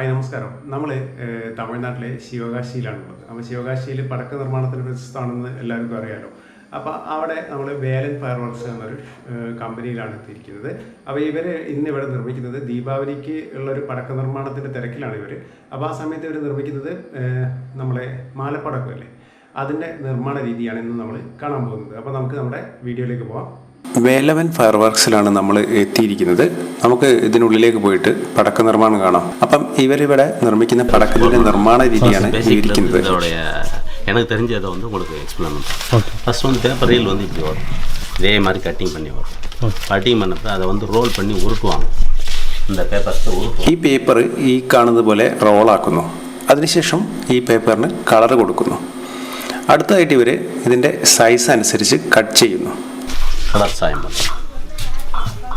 Hi നമസ്കാരം. നമ്മൾ തമിഴ്നാട്ടിലെ ശിവകാശിയിലാണുള്ളത്. അപ്പോൾ ശിവകാശിയിൽ പടക്ക നിർമ്മാണത്തിന് പ്രശസ്തമാണെന്ന് എല്ലാവർക്കും അറിയാമല്ലോ. അപ്പോൾ അവിടെ നമ്മൾ വേലൻ ഫയർ വർക്ക്സ് എന്നൊരു കമ്പനിയിലാണ് എത്തിയിരിക്കുന്നത്. അപ്പോൾ ഇവർ ഇന്നിവിടെ നിർമ്മിക്കുന്നത് ദീപാവലിക്ക് ഉള്ളൊരു പടക്ക നിർമ്മാണത്തിൻ്റെ തിരക്കിലാണ് ഇവർ. അപ്പോൾ ആ സമയത്ത് ഇവർ നിർമ്മിക്കുന്നത് നമ്മളെ മാലപ്പടക്കമല്ലേ, അതിൻ്റെ നിർമ്മാണ രീതിയാണ് ഇന്ന് നമ്മൾ കാണാൻ പോകുന്നത്. അപ്പോൾ നമുക്ക് നമ്മുടെ വീഡിയോയിലേക്ക് പോകാം. വേലവൻ ഫയർ വർക്സിലാണ് നമ്മൾ എത്തിയിരിക്കുന്നത്. നമുക്ക് ഇതിനുള്ളിലേക്ക് പോയിട്ട് പടക്ക നിർമ്മാണം കാണാം. അപ്പം ഇവരിവിടെ നിർമ്മിക്കുന്ന പടക്കത്തിന്റെ നിർമ്മാണ രീതിയാണ് വിവരിക്കുന്നത്. எனக்கு தெரிஞ்சதை வந்து உங்களுக்கு எக்ஸ்பிளைன் பண்ணுறேன். ஃபஸ்ட் வந்து பேப்பர் ரீல் வந்து இப்படி வரும், இதே மாதிரி கட்டிங் பண்ணி வரும். கட்டிங் பண்ணப்போ அதை வந்து ரோல் பண்ணி ഉരുട്ടുവാங்க. இந்த പേപ്പർസ് ഉരുട്ടും. ഈ പേപ്പർ ഈ കാണുന്നത് പോലെ റോളാക്കുന്നു. അതിനുശേഷം ഈ പേപ്പറിന് കളർ കൊടുക്കുന്നു. അടുത്തതായിട്ട് ഇവർ ഇതിൻ്റെ സൈസ് അനുസരിച്ച് കട്ട് ചെയ്യുന്നു. கலர் சாயம் பண்ணுறோம்.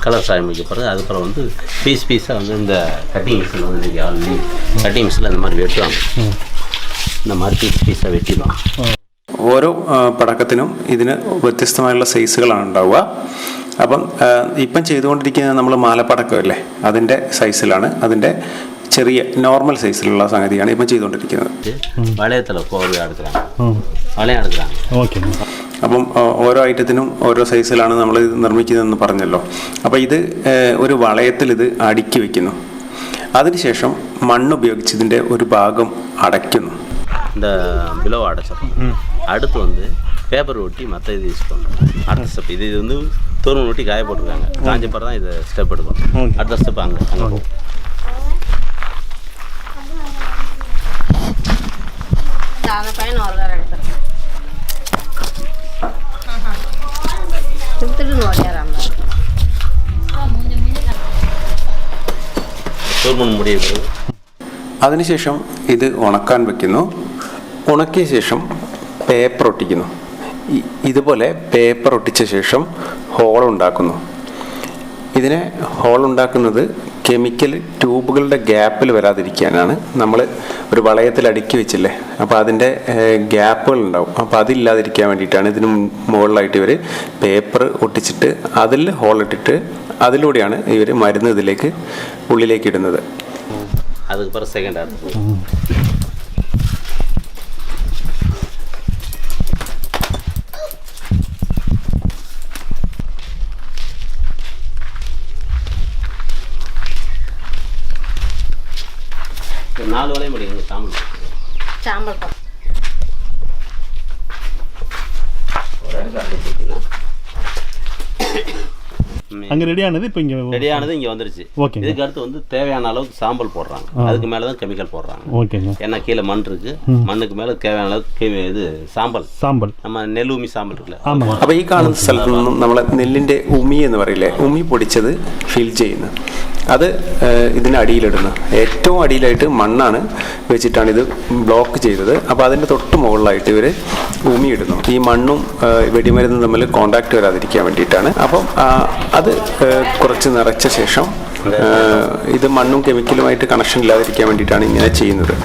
கலர் சாயம் வைக்க பிறகு அதுக்கப்புறம் வந்து பீஸாக வந்து இந்த கட்டிங் மிஷினில் வந்து இன்றைக்கி ஆல்ரெடி கட்டிங் மிஷினில் இந்த மாதிரி வெட்டுவாங்க. இந்த மாதிரி பீஸாக வெட்டிடுவாங்க. ഓരോ പടക്കത്തിനും ഇതിന് വ്യത്യസ്തമായുള്ള സൈസുകളാണ് ഉണ്ടാവുക. അപ്പം ഇപ്പം ചെയ്തുകൊണ്ടിരിക്കുന്നത് നമ്മൾ മാലപ്പടക്കം അല്ലേ, അതിൻ്റെ സൈസിലാണ്, അതിൻ്റെ ചെറിയ നോർമൽ സൈസിലുള്ള സംഗതിയാണ് ഇപ്പം ചെയ്തുകൊണ്ടിരിക്കുന്നത്. വളയത്തിൽ വളയം എടുക്கிறாங்க. ഓക്കെ. അപ്പം ഓരോ ഐറ്റത്തിനും ഓരോ സൈസിലാണ് നമ്മൾ ഇത് നിർമ്മിക്കുന്നതെന്ന് പറഞ്ഞല്ലോ. അപ്പോൾ ഇത് ഒരു വളയത്തിൽ ഇത് അടുക്കി വയ്ക്കുന്നു. അതിനുശേഷം മണ്ണുപയോഗിച്ച് ഇതിൻ്റെ ഒരു ഭാഗം അടയ്ക്കുന്നു. இந்த பிலோ அடைச்சிடணும். அடுத்து வந்து பேப்பர் ஒட்டி மற்ற இது யூஸ் பண்ணணும். அடுத்த ஸ்டெப் இது வந்து தூரம் ஒட்டி காய போட்டிருக்காங்க. காஞ்ச பிறகு தான் இதை ஸ்டெப் எடுக்கணும். அடுத்த ஸ்டெப் அங்கே போகும். അതിനുശേഷം ഇത് ഉണക്കാൻ വെക്കുന്നു. ഉണക്കിയ ശേഷം പേപ്പർ ഒട്ടിക്കുന്നു. ഇതുപോലെ പേപ്പർ ഒട്ടിച്ച ശേഷം ഹോൾ ഉണ്ടാക്കുന്നു. ഇതിനെ ഹോൾ ഉണ്ടാക്കുന്നത് കെമിക്കൽ ട്യൂബുകളുടെ ഗ്യാപ്പിൽ വരാതിരിക്കാനാണ്. നമ്മൾ ഒരു വളയത്തിൽ അടുക്കി വെച്ചില്ലേ, അപ്പോൾ അതിൻ്റെ ഗ്യാപ്പുകൾ ഉണ്ടാവും. അപ്പോൾ അതില്ലാതിരിക്കാൻ വേണ്ടിയിട്ടാണ് ഇതിന് മുകളിലായിട്ട് ഇവർ പേപ്പർ ഒട്ടിച്ചിട്ട് അതിൽ ഹോൾ ഇട്ടിട്ട് അതിലൂടെയാണ് ഇവർ മരുന്ന് ഇതിലേക്ക് ഉള്ളിലേക്ക് ഇടുന്നത്. அதுக்கப்புறம் செகண்ட் ஆர்ட் 4 வளையம் முடியுங்க. சாம்பல் அங்கே ரெடியானது இப்போ இங்கே ரெடியானது இங்கே வந்துருச்சு. ஓகே. இதுக்கு அடுத்து வந்து தேவையான அளவுக்கு சாம்பல் போடுறாங்க. அதுக்கு மேலே தான் கெமிக்கல் போடுறாங்க. ஓகேங்க. ஏன்னா கீழே மண் இருக்கு, மண்ணுக்கு மேலே தேவையான அளவுக்கு ഇത് സാമ്പൽ நம்ம നെല്ലുമി സാമ്പൽ இருக்குல்ல. അപ്പോൾ ഈ കാണുന്ന സ്ഥലത്ത് നിന്നും നമ്മൾ നെല്ലിൻ്റെ ഉമി എന്ന് പറയില്ലേ, ഉമി പൊടിച്ചത് ഫിൽ ചെയ്യുന്നു. അത് ഇതിന് അടിയിലിടുന്നു. ഏറ്റവും അടിയിലായിട്ട് മണ്ണാണ് വെച്ചിട്ടാണ് ഇത് ബ്ലോക്ക് ചെയ്തത്. അപ്പോൾ അതിൻ്റെ തൊട്ട് മുകളിലായിട്ട് ഇവർ ഉമി ഇടുന്നു. ഈ മണ്ണും വെടിമരുന്നും തമ്മിൽ കോണ്ടാക്ട് വരാതിരിക്കാൻ വേണ്ടിയിട്ടാണ്. അപ്പം അത് കുറച്ച് നിറച്ച ശേഷം ഇത് മണ്ണും കെമിക്കലുമായിട്ട് കണക്ഷൻ ഇല്ലാതിരിക്കാൻ വേണ്ടിയിട്ടാണ് ഇങ്ങനെ ചെയ്യുന്നത്.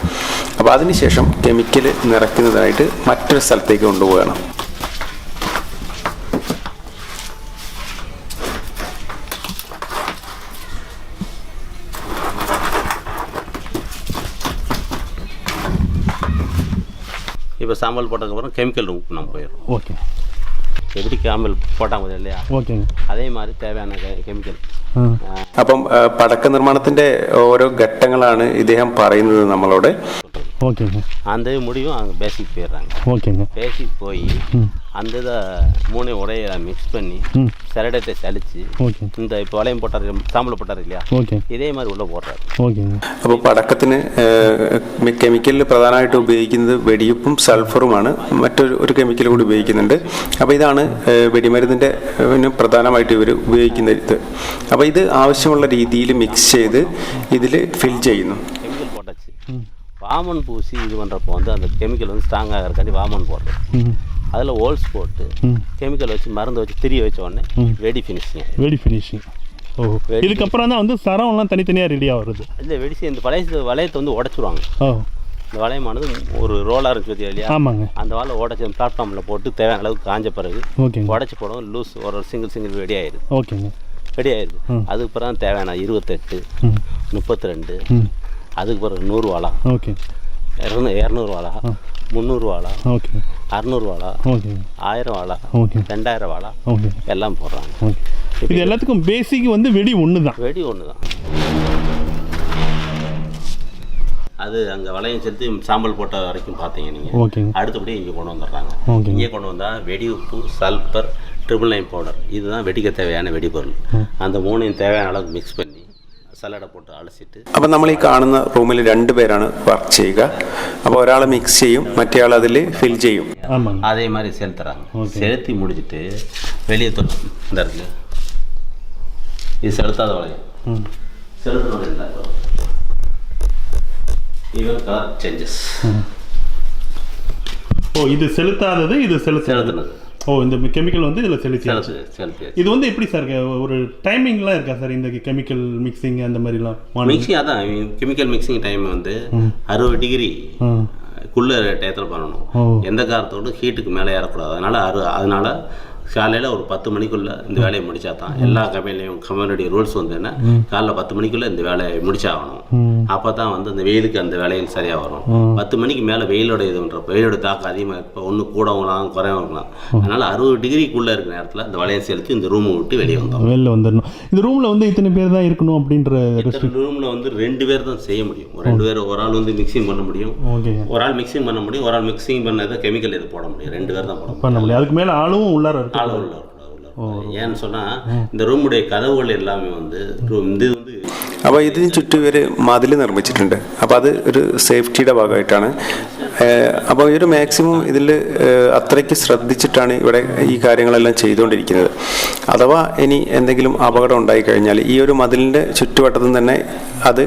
അപ്പോൾ അതിനുശേഷം കെമിക്കൽ നിറയ്ക്കുന്നതായിട്ട് മറ്റൊരു സ്ഥലത്തേക്ക് കൊണ്ടുപോവുകയാണ്. இப்போ சாம்பல் போட்டதுக்கப்புறம் கெமிக்கல் ரூமுக்கு நம்ம போயிடும். ஓகே. எப்படி சாம்பல் போட்டாங்க இல்லையா, ஓகேங்க, അതേ மாதிரி தேவையான കെമിക്കൽ. അപ്പം പടക്ക നിർമ്മാണത്തിന്റെ ഓരോ ഘട്ടങ്ങളാണ് ഇദ്ദേഹം പറയുന്നത് നമ്മളോട്. ஓகேங்க. அந்த முடிவும் அங்கே பேசிக் போயிடுறாங்க. ஓகேங்க. பேசிக் போய் அந்த இதை 3 உடைய மிக்ஸ் பண்ணி சரடத்தை சலிச்சு இந்த இப்போ வளையம் போட்டார், சாம்பல் போட்டார் இல்லையா, இதே மாதிரி உள்ள போடுறாரு. ஓகேங்க. അപ്പോൾ പടക്കത്തിന് കെമിക്കലിൽ പ്രധാനമായിട്ട് ഉപയോഗിക്കുന്നത് വെടിയുപ്പും സൾഫറുമാണ്. മറ്റൊരു കെമിക്കൽ കൂടി ഉപയോഗിക്കുന്നുണ്ട്. അപ്പോൾ ഇതാണ് വെടിമരുന്നിൻ്റെ പ്രധാനമായിട്ട് ഇവർ ഉപയോഗിക്കുന്ന ഇത്. അപ്പോൾ ഇത് ആവശ്യമുള്ള രീതിയിൽ മിക്സ് ചെയ്ത് ഇതിൽ ഫിൽ ചെയ്യുന്നു. கெமிக்கல் போட்டாச்சு. வாமன் பூசி இது பண்ணுறப்போ வந்து அந்த கெமிக்கல் வந்து ஸ்ட்ராங் ஆகிறக்காண்டி வாமன் போடுறோம். அதில் ஹோல்ஸ் போட்டு கெமிக்கல் வச்சு மருந்து வச்சு திரிய வச்ச உடனே வெடி ஃபினிஷிங். ஓ, இதுக்கப்புறம் தான் வந்து சரம்லாம் தனித்தனியாக ரெடியாக வருது. இல்லை வெடிச்சு இந்த வளையத்தை வந்து உடைச்சிடுவாங்க. இந்த வளையமானது ஒரு ரோலாக இருந்துச்சு பற்றியா இல்லையா, ஆமாங்க, அந்த வாழை உடச்சி பிளாட்ஃபார்மில் போட்டு தேவையான அளவுக்கு காஞ்ச பிறகு உடச்சி போடும், லூஸ் ஒரு சிங்கிள் ரெடி ஆயிடுது. ஓகேங்க. ரெடி ஆயிடுது. அதுக்கு பிறகு தான் தேவையான 28, 32 அதுக்கு பிறகு 100 வாழா, ஓகே, 200 வாழா, 300 வாழா, ஓகே, 600 வாழா, ஓகே, 1000 வாழா, ஓகே, 2000 வாழா, ஓகே, எல்லாம் போடுறாங்க. ஓகே. இது எல்லாத்துக்கும் பேசிக் வந்து வெடி ஒன்று தான். வெடி ஒன்று தான். அது அங்கே வளையம் செலுத்தி சாம்பல் போட்ட வரைக்கும் பார்த்தீங்க நீங்கள். ஓகேங்க. அடுத்தபடி இங்கே கொண்டு வந்துடுறாங்க. ஓகே. இங்கே கொண்டு வந்தால் வெடி உப்பு, சல்பர், 999 பவுடர், இதுதான் வெடிக்க தேவையான வெடிபொருள். அந்த 3 தேவையான அளவுக்கு மிக்ஸ் பண்ணி സലാഡ് പോട്ട് അളച്ചിട്ട്. അപ്പോൾ നമ്മൾ ഈ കാണുന്ന റൂമിൽ 2 പേരാണ് വർക്ക് ചെയ്യുക. അപ്പോൾ ഒരാൾ മിക്സ് ചെയ്യും, മറ്റേ ആൾ അതിൽ ഫിൽ ചെയ്യും. അതേ மாதிரி செலுத்துறாங்க. செலுத்தி முடிச்சிட்டு வெளியே தொட்டு இந்த இருக்கு. இது செலுத்தாத வளையம். செலுத்துறது இல்லை. இவன் கலர் சேஞ்சஸ். ஓ, இது செலுத்தாதது, இது செலுத்துறது. ஓ, இந்த கெமிக்கல் வந்து இதில் செலுத்தி. இது வந்து எப்படி சார் ஒரு டைமிங்லாம் இருக்கா சார் இந்த கெமிக்கல் மிக்சிங் அந்த மாதிரிலாம்? மிக்சிங் அதான் கெமிக்கல் மிக்சிங் டைம் வந்து 60 டிகிரி குள்ள டயத்தில் பண்ணணும். எந்த காரத்தோடு ஹீட்டுக்கு மேலே ஏறக்கூடாது. அதனால காலையில் ஒரு 10 மணிக்குள்ளே இந்த வேலையை முடிச்சா தான் எல்லா கம்பெனியுடைய ரூல்ஸ் வந்து என்ன, காலைல 10 மணிக்குள்ளே இந்த வேலையை முடிச்சாகணும். அப்போ தான் வந்து அந்த வெயிலுக்கு அந்த வேலைகள் சரியாக வரும். 10 மணிக்கு மேலே வெயிலோட இது பண்ணுறப்ப வெயிலோட தாக்கம் அதிகமாக இப்போ ஒன்று கூடவங்களாம் குறையவங்களாம். அதனால் 60 டிகிரிக்குள்ளே இருக்கிற நேரத்தில் அந்த வலையை செலுத்தி இந்த ரூமை விட்டு வெளியே வந்துடணும். இந்த ரூமில் வந்து இத்தனை பேர் தான் இருக்கணும் அப்படின்ற ரூமில் வந்து 2 பேர் தான் செய்ய முடியும். 2 பேர், ஒரு ஆள் வந்து மிக்சிங் பண்ண முடியும், ஒரு ஆள் மிக்சிங் பண்ண முடியும், ஒரு ஆள் மிக்சிங் பண்ணதை கெமிக்கல் இது போட முடியும். 2 பேர் தான் பண்ண முடியும். அதுக்கு மேலே ஆளும் உள்ளார இருக்கு. ஏன்னு சொன்னால் இந்த റൂമുடைய കഥകൾ எல்லாமே வந்து ഇത് வந்து അപ്പോൾ ഇതിന് ചുറ്റും ഇവർ മതിൽ നിർമ്മിച്ചിട്ടുണ്ട്. അപ്പോൾ അത് ഒരു സേഫ്റ്റിയുടെ ഭാഗമായിട്ടാണ്. അപ്പോൾ ഇവർ മാക്സിമം ഇതിൽ അത്രയ്ക്ക് ശ്രദ്ധിച്ചിട്ടാണ് ഇവിടെ ഈ കാര്യങ്ങളെല്ലാം ചെയ്തുകൊണ്ടിരിക്കുന്നത്. അഥവാ ഇനി എന്തെങ്കിലും അപകടം ഉണ്ടായിക്കഴിഞ്ഞാൽ ഈ ഒരു മതിലിൻ്റെ ചുറ്റുവട്ടത്തും തന്നെ അത്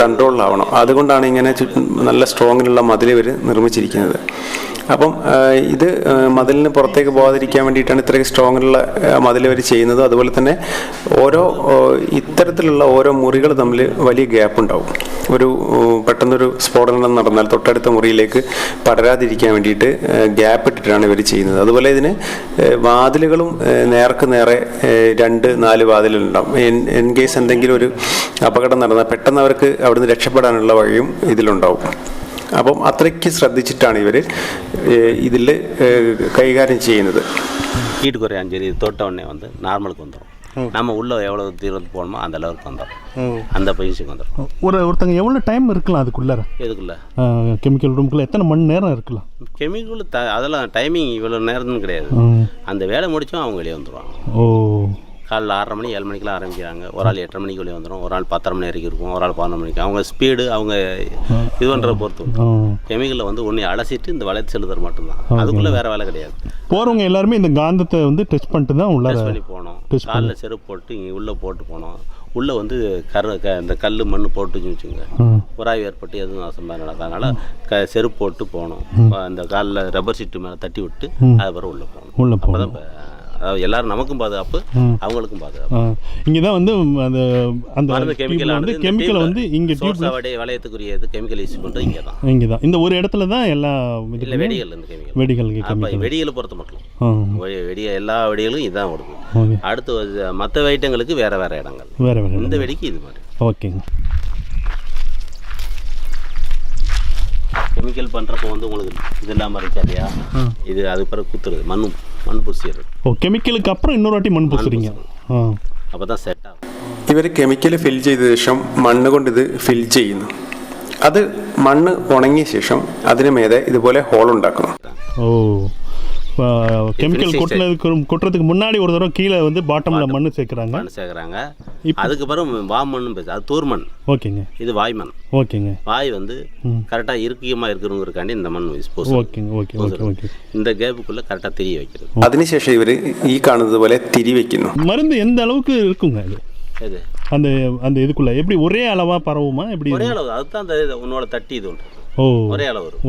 കൺട്രോളിലാവണം. അതുകൊണ്ടാണ് ഇങ്ങനെ നല്ല സ്ട്രോങ്ങിലുള്ള മതിൽ ഇവർ നിർമ്മിച്ചിരിക്കുന്നത്. അപ്പം ഇത് മതിലിന് പുറത്തേക്ക് പോകാതിരിക്കാൻ വേണ്ടിയിട്ടാണ് ഇത്രയും സ്ട്രോങ്ങിലുള്ള മതിൽ അവർ ചെയ്യുന്നത്. അതുപോലെ തന്നെ ഇത്തരത്തിലുള്ള ഓരോ മുറികൾ തമ്മിൽ വലിയ ഗ്യാപ്പ് ഉണ്ടാവും. പെട്ടെന്നൊരു സ്ഫോടനം നടന്നാൽ തൊട്ടടുത്ത മുറിയിലേക്ക് പടരാതിരിക്കാൻ വേണ്ടിയിട്ട് ഗ്യാപ്പ് ഇട്ടിട്ടാണ് ഇവർ ചെയ്യുന്നത്. അതുപോലെ ഇതിന് വാതിലുകളും നേർക്ക് നേരെ 2-4 വാതിലുണ്ടാവും. ഇൻ കേസ് എന്തെങ്കിലും ഒരു അപകടം നടന്നാൽ പെട്ടെന്ന് അവർക്ക് അവിടുന്ന് രക്ഷപ്പെടാനുള്ള വഴിയും ഇതിലുണ്ടാവും. അപ്പം അത്രയ്ക്ക് ശ്രദ്ധിച്ചിട്ടാണ് ഇവർ ഇതിൽ കൈകാര്യം ചെയ്യുന്നത്. ஹீட்டு குறையான்னு சரி தொட்ட உடனே வந்து நார்மலுக்கு வந்துடும். நம்ம உள்ளே எவ்வளோ தீவிரம் போகணுமோ அந்த அளவுக்கு வந்துடும். அந்த பொசிஷனுக்கு வந்துடும். ஒருத்தங்க எவ்வளோ டைம் இருக்கலாம் அதுக்குள்ளார? எதுக்குள்ள கெமிக்கல் ரூமுக்குள்ள எத்தனை மணி நேரம் இருக்கலாம்? கெமிக்கல் அதெல்லாம் டைமிங் இவ்வளோ நேரம்னு கிடையாது. அந்த வேலை முடித்தோம் அவங்க வெளியே வந்துடுவாங்க. ஓ, காலைல 6:30 மணி 7 மணிக்கெலாம் ஆரம்பிக்கிறாங்க. ஒரு ஆள் 8:30 மணிக்கு வெளியே வந்துடும், ஒரு ஆள் 10:30 மணி வரைக்கும் இருக்கும், ஒரு ஆள் 11 மணிக்கு. அவங்க ஸ்பீடு அவங்க இது பண்ணுறத பொறுத்து. கெமிக்கலில் வந்து ஒன்று அலசிட்டு இந்த வளையத்து செலுத்துறது மட்டும்தான். அதுக்குள்ளே வேறு வேலை கிடையாது. போகிறவங்க எல்லாருமே இந்த காந்தத்தை வந்து டச் பண்ணிட்டு தான் உள்ள டச் பண்ணி போகணும். காலில் செருப்பு போட்டு இங்கே உள்ளே போட்டு போகணும். உள்ளே வந்து இந்த கல் மண் போட்டுன்னு வச்சுங்க, உராய்வு ஏற்பட்டு எதுவும் நாசமாக நடக்காதனால செருப்பு போட்டு போகணும். அந்த காலில் ரப்பர் சீட்டு மேலே தட்டி விட்டு அதுக்கப்புறம் உள்ளே போகணும். அப்போ தான் அதாவது எல்லாரும் நமக்கும் பாதுகாப்பு, அவங்களுக்கும் பாதுகாப்பு. இங்கே தான் வந்து அந்த கெமிக்கல் வந்து இங்கே வளையத்துக்குரிய கெமிக்கல் யூஸ் பண்ணுறது இங்கே தான். இந்த ஒரு இடத்துல தான் எல்லா வெடிகள் வெடிகளை பொறுத்த மட்டும் எல்லா வெடிகளும் இதுதான் வருது. அடுத்து மற்ற ஐட்டங்களுக்கு வேற வேற இடங்கள். இந்த வெடிக்கு இது மாதிரி. ஓகேங்க. கெமிக்கல் பண்ணுறப்போ வந்து உங்களுக்கு இது இல்லாமல் இருக்கா இல்லையா, இது அது பிறகு குத்துறது மண் பூசிடுறது. ஓ, கெமிக்கலுக்கு அப்புறம் இன்னொரு வாட்டி மண் பூசுறீங்க. அப்போ தான் செட் ஆகும். ഇവർ കെമിക്കൽ ഫിൽ ചെയ്ത ശേഷം മണ്ണ് കൊണ്ട് ഇത് ഫിൽ ചെയ്യുന്നു. അത് മണ്ണ് ഉണങ്ങിയ ശേഷം അതിന് മേലെ ഇതുപോലെ ഹോൾ ഉണ്ടാക്കുന്നു. ஓ, கெமிக்கல் கொட்டுறதுக்கு முன்னாடி ஒரு தடவை கீழே வந்து பாட்டமில் மண் சேர்க்குறாங்க. அதுக்கு பிறகு வாமண் பேசு, அது தூர் மண். ஓகேங்க. இது வாய்மண். ஓகேங்க. வாய் வந்து கரெக்டாக இறுக்கியமாக இருக்கிறவங்களுக்காண்டி இந்த மண் யூஸ். ஓகே. இந்த கேப்புக்குள்ளே கரெக்டாக திரி வைக்கிறது. അതിനുശേഷം ഇവർ ഈ കാണുന്നത് പോലെ തിരി വയ്ക്കുന്നു. மருந்து எந்த அளவுக்கு இருக்குங்க இது? எது அந்த அந்த இதுக்குள்ள எப்படி ஒரே அளவாக பரவுமா? எப்படி ஒரே அளவு? அதுதான் அந்த உன்னோட தட்டி இது ஒன்று. ஓ,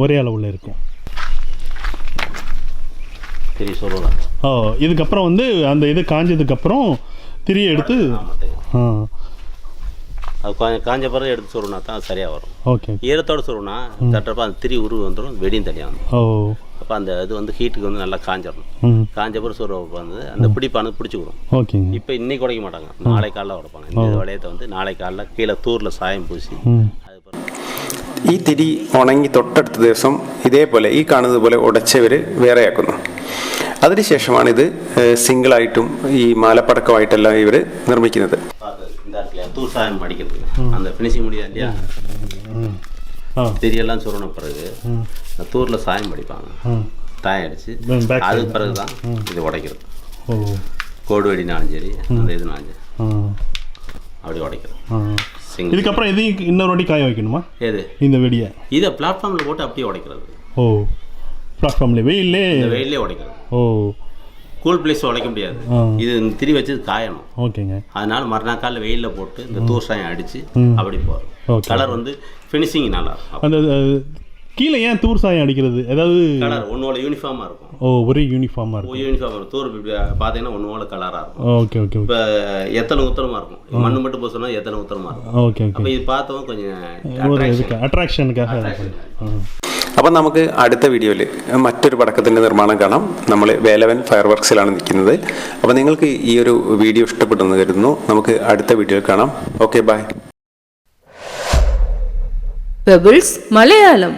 ஒரே அளவில் இருக்கும். திரி சொல்லலாம். ஓ, இதுக்கப்புறம் வந்து அந்த இது காஞ்சதுக்கப்புறம் திரியை எடுத்து அது காஞ்ச பிறகு எடுத்து சொல்லணும்னா தான் சரியாக வரும். ஓகே. ஈரத்தோடு சொல்லணும்னா தட்டுறப்ப அந்த திரி உருவு வந்துடும், வெடியும் தனியாக வந்துடும். ஓ, அப்போ அந்த இது வந்து ஹீட்டுக்கு வந்து நல்லா காஞ்சிடணும். காஞ்ச பிறகு சொல்கிறப்ப வந்து அந்த பிடிப்பானது பிடிச்சிக்கிடும். ஓகேங்க. இப்போ இன்னைக்கு உடைக்க மாட்டாங்க, நாளை காலைல உடைப்பாங்க. இந்த வளையத்தை வந்து நாளை காலைல கீழே தூரில் சாயம் பூசி அது ഈ തിരി ഉണങ്ങി തൊട്ടടുത്ത ദിവസം ഇതേപോലെ ഈ കാണുന്നത് പോലെ ഉടച്ചവർ വേറെയാക്കുന്നു. അതിനുശേഷമാണിത് സിംഗിളായിട്ടും ഈ മാലപ്പടക്കമായിട്ടെല്ലാം ഇവർ നിർമ്മിക്കുന്നത്. தூள் சாயம் அடிக்கிறது அந்த ஃபினிஷிங் முடியாது இல்லையா, தெரியெல்லாம் சொருன பிறகு தூரில் சாயம் அடிப்பாங்க, தாயம் அடிச்சு அதுக்கு பிறகு தான் இது உடைக்கிறது. கோடு வெடினாலும் சரி அந்த இதுனாலும் சரி அப்படி உடைக்கிறது. இதுக்கப்புறம் எதையும் இன்னொரு வாட்டி காய வைக்கணுமா? எது இந்த வெடியை இதை பிளாட்ஃபார்மில் போட்டு அப்படியே உடைக்கிறது. ஓ, பிளாட்ஃபார்மில் வெயிலே உடைக்கிறது. ஓ, கூல் பிளேஸ் உடைக்க முடியாது, இது திரி வச்சு காயணும். ஓகேங்க. அதனால மறுநாள் காலையில் வெயிலில் போட்டு இந்த தூர் சாயம் அடித்து அப்படி போகிறோம். கலர் வந்து ஃபினிஷிங் நல்லா இருக்கும். அந்த கீழே ஏன் தூர் சாயம் அடிக்கிறது? ஏதாவது கலர் ஒன்னோட யூனிஃபார்மாக இருக்கும். ஓ, ஒரே யூனிஃபார்மாக இருக்கும். யூனிஃபார்ம் இருக்கும். தூர் பார்த்தீங்கன்னா ஒன்னோட கலராக இருக்கும். Okay okay. இப்போ எத்தனை உத்தரமாக இருக்கும், மண்ணு மட்டும் போக சொன்னால் எத்தனை உத்தரமாக இருக்கும். Okay okay. அப்போ இது பார்த்தோம் கொஞ்சம் അട്രാക്ഷനുക്കാக. അപ്പം നമുക്ക് അടുത്ത വീഡിയോയിൽ മറ്റൊരു പടക്കത്തിൻ്റെ നിർമ്മാണം കാണാം. നമ്മൾ വേലവൻ ഫയർ വർക്സിലാണ് നിൽക്കുന്നത്. അപ്പോൾ നിങ്ങൾക്ക് ഈ ഒരു വീഡിയോ ഇഷ്ടപ്പെട്ടെന്ന് കരുതുന്നു. നമുക്ക് അടുത്ത വീഡിയോയിൽ കാണാം. Okay, bye. Pebbles Malayalam.